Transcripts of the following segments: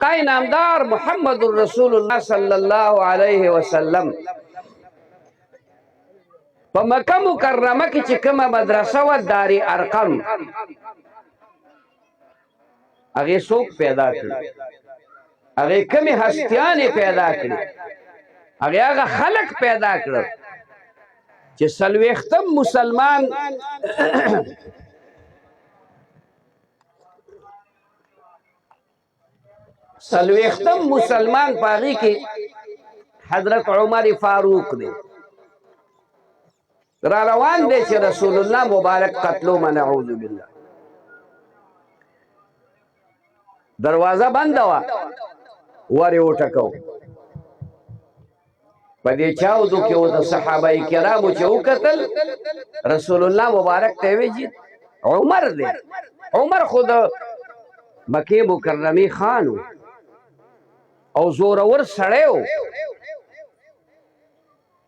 قای نامدار محمد رسول الله صلی الله علیه وسلم په مکه مکرمه کې چې کومه مدرسه وه دار ارقم هغې څوک پیدا کړي هغې کومې هستیانې پیدا کړي هغې هغه خلک پیدا کړل چې څلوېښتم مسلمان څلوېښتم مسلمان په هغې کې حضرت عمر فاروق دی را روان دی چې رسول الله مبارک قتلو نعوذ بالله دروازه بنده وه ور یې وټکو په دې چاودو کې ورته صحابه کرامو چې وکتل رسول الله مبارک ته ویې چې عمر دی عمر خو د مکې مکرمې خان و او زورور سړی و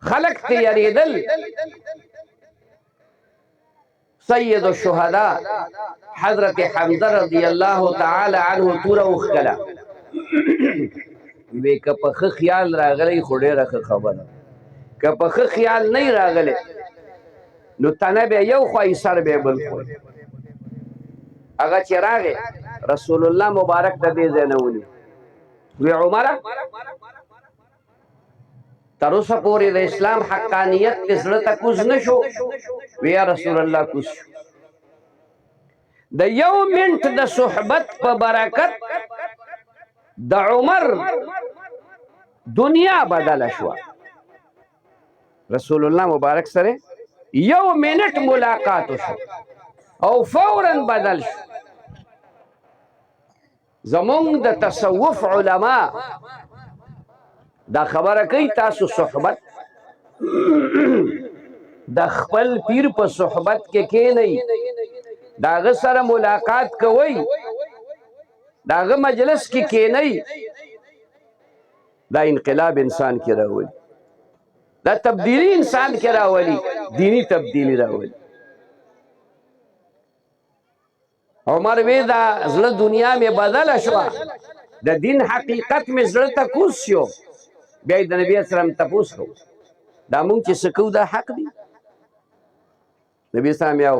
خلق ته یریدل سید الشهداء حضرت حمزه رضی الله تعالی عنه توره وښکله وی که په ښه خیال راغلی خو ډېره ښه خبره که په ښه خیال نه راغلی نو تنه به یو خوایي سر به بل خوی هغه چې راغی رسول الله مبارک د دې ځای نه ونیو وی عمره تر اوسه پورې د اسلام حقانیت دې زړه ته کوز نه شو وی یا رسول الله کوز شو د یو منټ د صحبت په برکت د عمر دنیا بدله شوه رسول الله مبارک سره یو منټ ملاقات شو او فورا بدل شو زمونږ د تصوف علما دا خبره کوي تاسو صحبت د خپل پیر په صحبت کې کینئ د هغه سره ملاقات کوئ د هغه مجلس کې کینئ دا انقلاب انسان کې راولي دا تبدیلی انسان کې راولي دینی تبدیلی راولي عمر وی دا زړه دنیا مې بدله شوه د دین حقیقت مې زړه ته کوز شو بیا یې د نبي اسلام تپوس کوو دا مونږ چې څه کوو دا حق دی نبي اسلام یو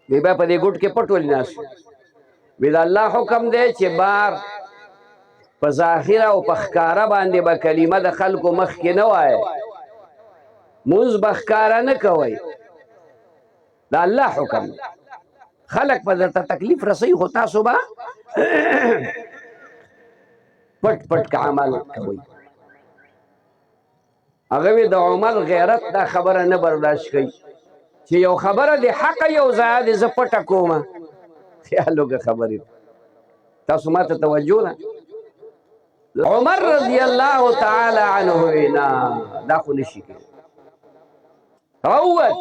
دی بیا په دې ګوټ کې پټ ولې ناست وی د الله حکم دی چې بار په ظاهره او په ښکاره باندې به کلمه د خلکو مخکې نه وایه مونځ به ښکاره نه کوئ د الله حکم دی خلق په درته تکلیف رسوي خو تاسو به پټ پټ که عمل کوئ هغه وی د عمر غیرت دا خبره نه برداشت کوي چې یو خبره د حقه یو ځای دی زه پټه کومه خیال وکړه خبرې تاسو ما ته توجه ده عمر رضی الله تعالی عنه وینا دا خو نشي کوي راووت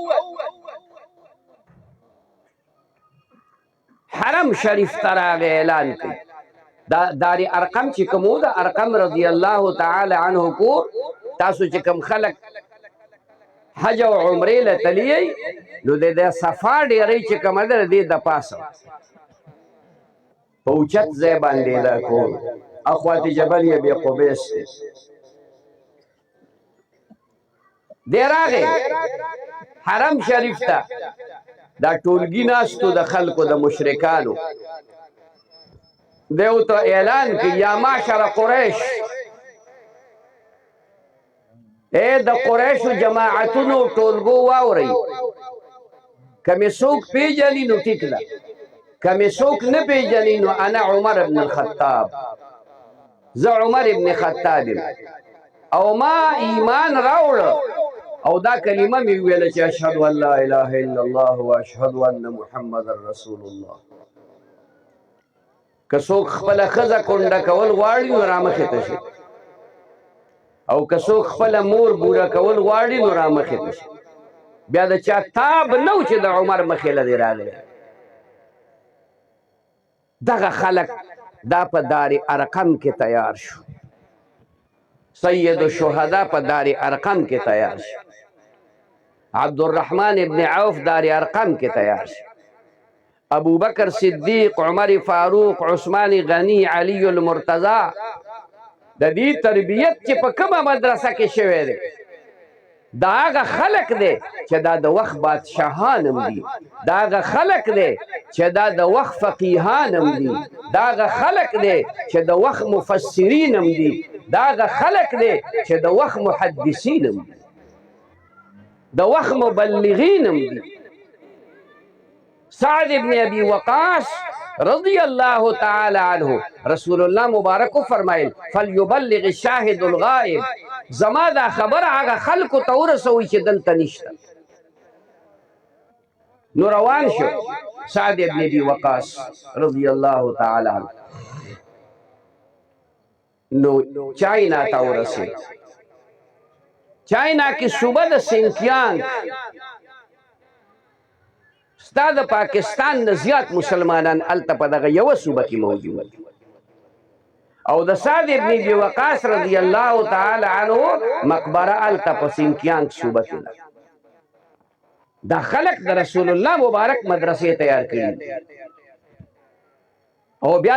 حرم شریف ته راغی اعلان کوي دا دار ارقم چې کوم و د ارقم رضی الله تعالی عنه کور تاسو چې کوم خلک حج او عمرې له تللی نو د صفا ډېرۍ چې کومه ده د دې د پاسه په اوچت ځای باندې دا کور اخوات جبل ابي قبیس دی راغی حرم شریف ته دا ټولګي ناستو د خلکو د مشرکانو دی ورته اعلان کوي یا معشر قریش ای د قریشو جماعتونو ټولګو واورئ که مې څوک پیژني نو ټیک ده که مې څوک نه پیژني نو انا عمر بن الخطاب زه عمر ابن خطاب او ما ایمان راوړه او دا کلمه مې ویله چې اشهد ان لا اله الا الله واشهد ان محمد رسول الله که څوک خپله ښځه کونډه کول غواړي نو رامخې ته شي او که څوک خپله مور بوره کول غواړي نو رامخې ته شي بیا د چا تاب نه و چې د عمر مخې له دې راغلی دغه خلک دا په دار ارقم کې تیار شو سید الشهدا په دار ارقم کې تیار شو عبدالرحمن ابن عوف دار ارقم کې تیار شو ابو بکر صدیق، عمر فاروق، عثمان غنی، علی المرتضی د دې تربیت چې په کومه مدرسه کې شوی دی دا هغه خلق دی چې دا د وخت بادشاهان هم دي، دا هغه خلق دی چې دا د وخت فقیهان هم دي، دا هغه خلق دی چې د وخت مفسرین هم دي، دا هغه خلق دی چې د وخت محدثین هم دي، د وخت مبلغین هم دي. سعد ابن ابي وقاص رضی اللہ تعالی عنہ رسول اللہ مبارک کو فرمائل فلیبلغ الشاہد الغائب، زما دا خبر آگا خلق تا ورسوی چې دلته نشته. نو روان شو سعد ابن ابي وقاص رضی اللہ تعالی عنہ، نو چائنا تا ورسید. چائنا کی صوبه د سینکیانگ ستا د پاکستان نه زیات مسلمانان الته په دغه یوه صوبه کې موجود دي، او د سعد ابن ابي وقاص رضی الله تعالی عنه مقبره الته په سینکیانگ صوبه کې ده. دا خلق د رسول الله مبارک مدرسې تیار کړي او بیا